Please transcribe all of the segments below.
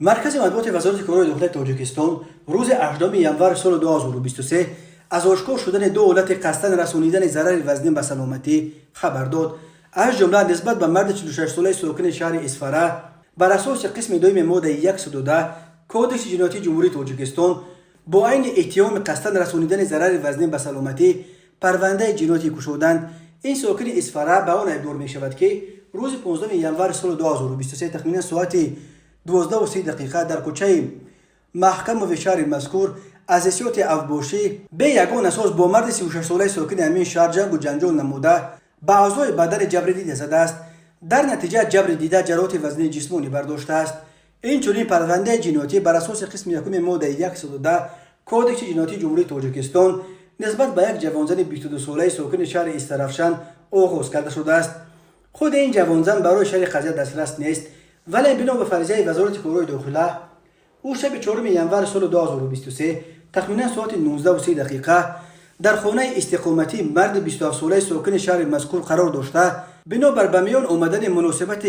مرکز مطبوعات وزارت کارهای داخلی تاجیکستان روز 18 ینور سال 2023 از آشکار شدن دو حالت قصداً رسانیدن ضرر وزنی به سلامتی خبر داد. از جمله نسبت به مرد 46 ساله ساکن شهر اسفاره بر اساس قسم دوم ماده 112 کودکس جنایتی جمهوری تاجیکستان با عین اتهام قصداً رسانیدن ضرر وزنی به سلامتی پرونده جنایتی گشودند. این ساکن اسفاره به آن ادعا می شود که روز 15 ینور سال 2023 تقریباً ساعت 12:30 در کوچه محکم و شهر مذکور از حیثیت افباشی به یگان اساس با مرد 36 ساله ساکن همین شهر جنگ و جنجال نموده به اعضای بدن جبر دیده زده است. در نتیجه جبر دیده جراحت وزنی جسمانی برداشته است. این چنین پرونده جنایتی بر اساس قسم یکم ماده 110 کودکس جنایتی جمهوری تاجیکستان نسبت به یک جوانزن 22 ساله ساکن شهر استرافشان آغاز کرده شده است. خود این جوانزن برای شرح قضیه دسترس نیست، ولی بنا به فرضیه وزارت کارهای داخلی او شب 4 ینور سال 2023 تقریبا ساعت 19:30 در خانه استقامتی مرد 27 ساله ساکن شهر مذکور قرار داشته بنابر به میان آمدن مناسبت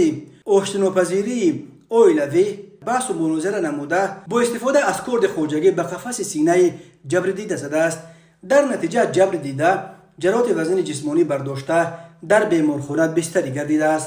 آشتی‌ناپذیری اویلوی بحث و مناظره نموده با استفاده از کارد خواجگی به قفس سینه جبر دیده زده است. در نتیجه جبر دیده جراحت وزن جسمانی برداشته در بیمارخانه بستری گردیده است.